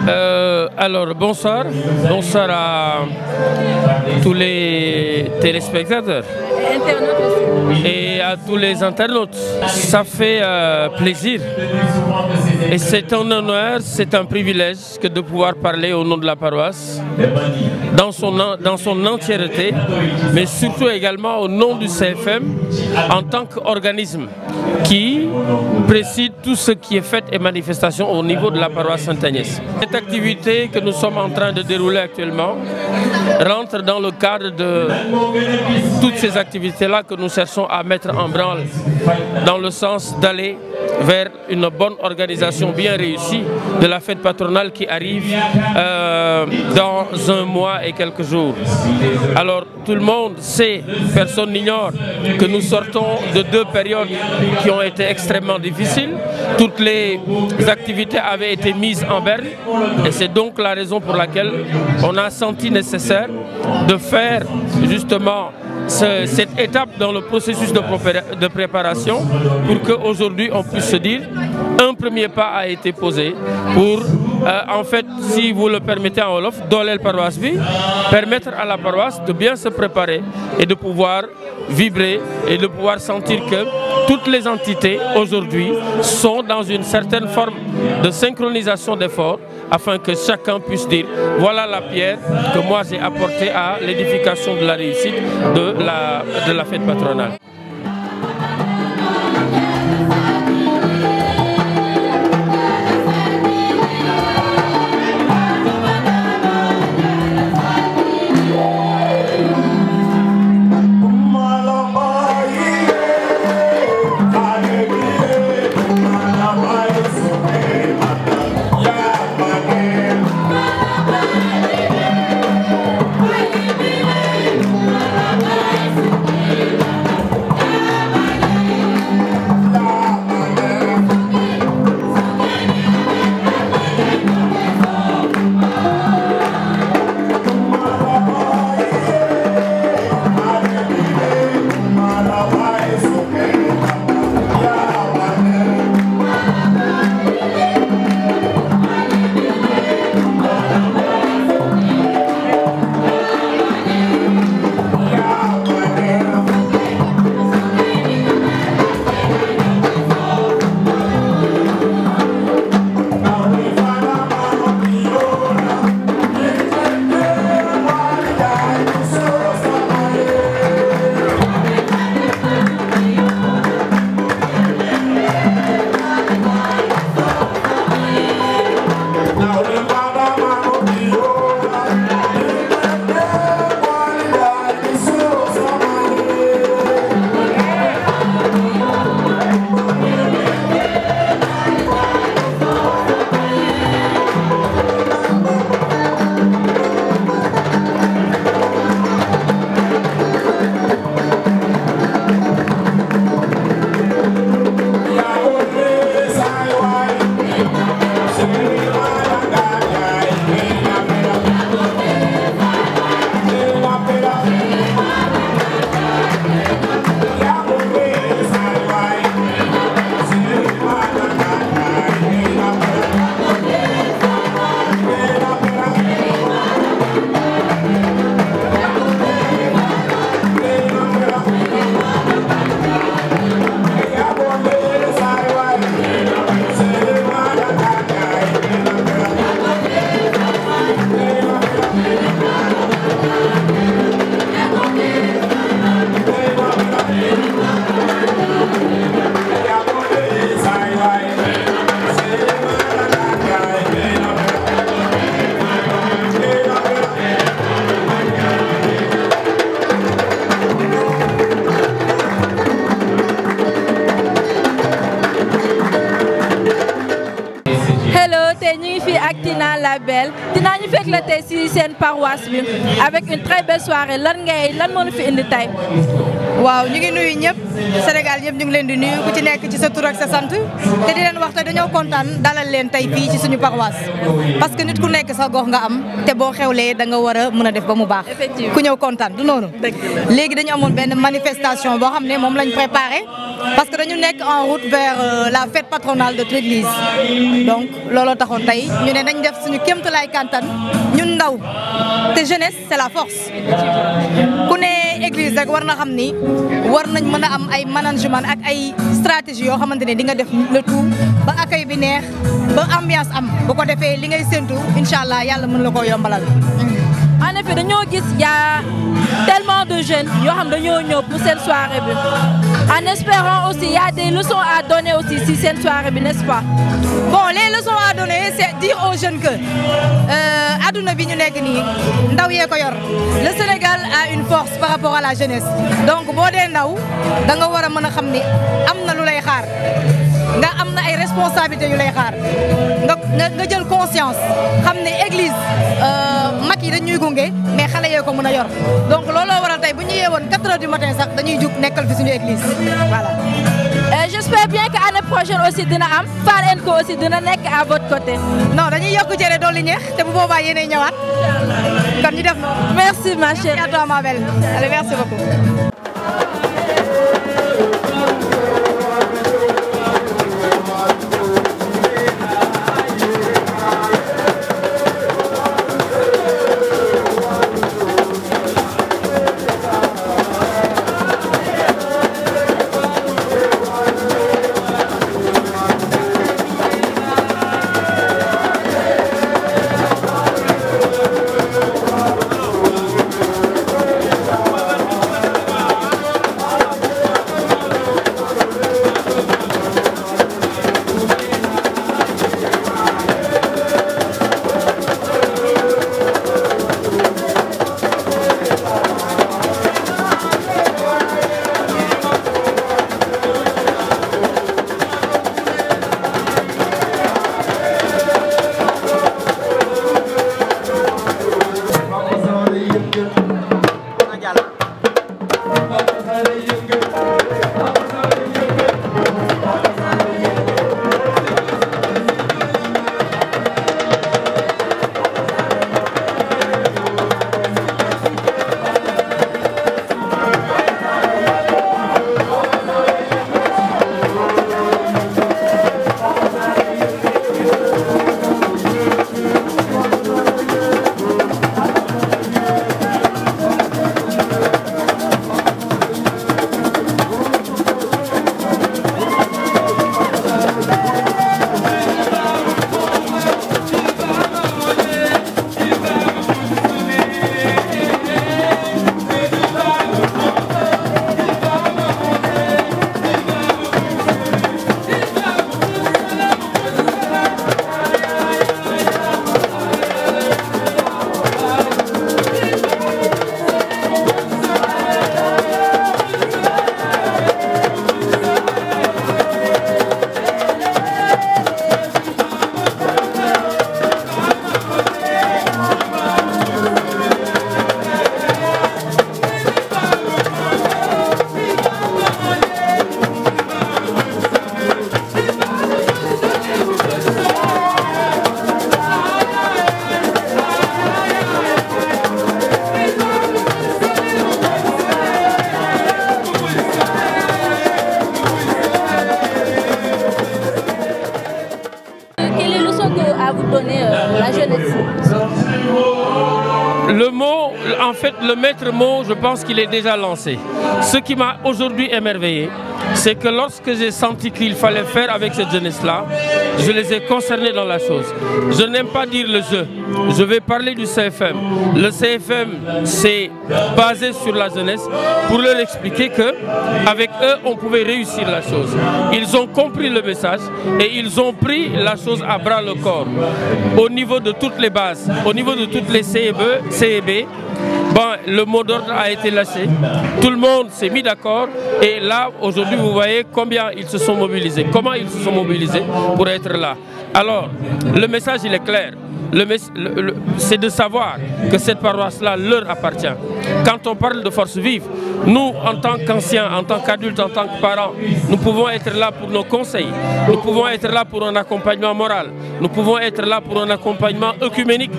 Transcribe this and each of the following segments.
Alors bonsoir à tous les téléspectateurs et à tous les internautes. Ça fait plaisir et c'est un honneur, c'est un privilège que de pouvoir parler au nom de la paroisse dans son entièreté, mais surtout également au nom du CFM en tant qu'organisme qui préside tout ce qui est fête et manifestation au niveau de la paroisse Sainte-Agnès. Cette activité que nous sommes en train de dérouler actuellement rentre dans le cadre de toutes ces activités-là que nous cherchons à mettre en branle dans le sens d'aller vers une bonne organisation bien réussie de la fête patronale qui arrive dans un mois et quelques jours. Alors tout le monde sait, personne n'ignore que nous sortons de deux périodes qui ont été extrêmement difficiles. Toutes les activités avaient été mises en berne et c'est donc la raison pour laquelle on a senti nécessaire de faire justement cette étape dans le processus de préparation pour qu'aujourd'hui on puisse se dire un premier pas a été posé pour en fait, si vous le permettez en wolof, dooleel paroisse bi, permettre à la paroisse de bien se préparer et de pouvoir vibrer et de pouvoir sentir que toutes les entités aujourd'hui sont dans une certaine forme de synchronisation d'efforts afin que chacun puisse dire voilà la pierre que moi j'ai apportée à l'édification de la réussite de la fête patronale. Tina ñu fekk la tey ci seen paroisse bi avec une très belle soirée lan moo ñu fi indi tey. waaw ñu ngi nuyu ñëpp Sénégal ñëpp ñu ngi leen di nuyu ku ci nekk ci sa tur ak sa sant te di leen wax te dañoo kontaan dalal leen tey fii ci suñu paroisse parce que nit ku nekk sa gox nga am te boo xewlee da nga war a mën a def ba mu baax ku ñëw kontaan du noonu léegi dañu amoon benn manifestation boo xam ne moom lañ préparé parce que dañu nekk en route vers la fête patronale de l'église donc looloo taxoon tey ñu ne dañ def suñu kéemtalaay kantan ñun ndaw te jeunesse c'est la force ku ne église rek war na xam ni war nañ mën a am ay management ak ay stratégie yoo xamante ne di nga def le tout ba accueil bi neex ba ambiance am bu ko defee li ngay séntu incha allah yàlla mën la koo yombalal. En effet dañoo gis y a tellement de jeunes yoo xam dañoo ñëw pour cette soirée bi en espérant aussi y a des leçons à donner aussi si cette soirée bi n'est-ce pas. Bon, les leçons à donner c'est dire aux jeunes que adduna bi ñu nekk nii ndaw yee ko yor le Sénégal a une force par rapport à la jeunesse donc boo dee ndaw da nga war a mën a xam ni am na lu lay xaar nga am na ay responsabilités yu lay xaar nga jël conscience xam ne église mag yi dañuy gunge mais xale yee ko mën a yor donc looloo waral tey bu ñu yeewoon 4 heures du matin sax dañuy jug nekkal fi suñu église voilà. J'espère bien que année prochaine aussi dina am Fall & Co aussi dina nekk à votre côté. non dañuy yokk cere dolli ñeex te bu boobaa yéenay ñëwaat kon ñu def noonu. Merci ma chère. Merci à toi ma belle. Allez, merci beaucoup. Le mot, en fait, le maître mot, je pense qu'il est déjà lancé. Ce qui m'a aujourd'hui émerveillé, c'est que lorsque j'ai senti qu'il fallait faire avec cette jeunesse-là, je les ai concernés dans la chose. Je n'aime pas dire le jeu, je vais parler du CFM. Le CFM, c'est basé sur la jeunesse pour leur expliquer qu'avec eux, on pouvait réussir la chose. Ils ont compris le message et ils ont pris la chose à bras le corps. Au niveau de toutes les bases, au niveau de toutes les CEB, bon, le mot d'ordre a été lâché, tout le monde s'est mis d'accord et là, aujourd'hui, vous voyez combien ils se sont mobilisés, comment ils se sont mobilisés pour être là. Alors, le message, il est clair. C'est de savoir que cette paroisse-là leur appartient. Quand on parle de force vive, nous, en tant qu'anciens, en tant qu'adultes, en tant que parents, nous pouvons être là pour nos conseils, nous pouvons être là pour un accompagnement moral, nous pouvons être là pour un accompagnement œcuménique.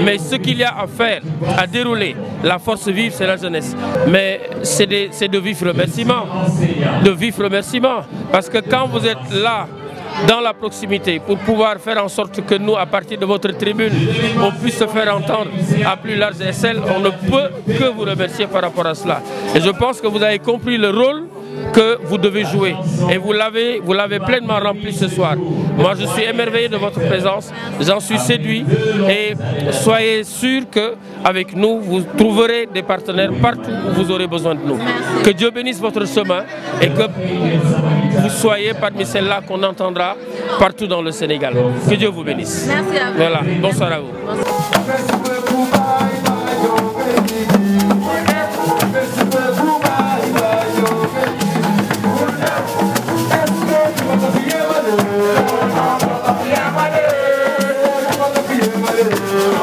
Mais ce qu'il y a à faire, à dérouler, la force vive, c'est la jeunesse. Mais c'est de vifs remerciements, parce que quand vous êtes là, dans la proximité, pour pouvoir faire en sorte que nous, à partir de votre tribune, on puisse se faire entendre à plus large échelle, on ne peut que vous remercier par rapport à cela. Et je pense que vous avez compris le rôle que vous devez jouer. Et vous l'avez pleinement rempli ce soir. Moi, je suis émerveillé de votre présence, j'en suis séduit. Et soyez sûr qu'avec nous, vous trouverez des partenaires partout où vous aurez besoin de nous. Que Dieu bénisse votre chemin et que vous soyez parmi celles-là qu'on entendra partout dans le Sénégal. Que Dieu vous bénisse. Merci à vous. Voilà, bonsoir à vous. Yeah.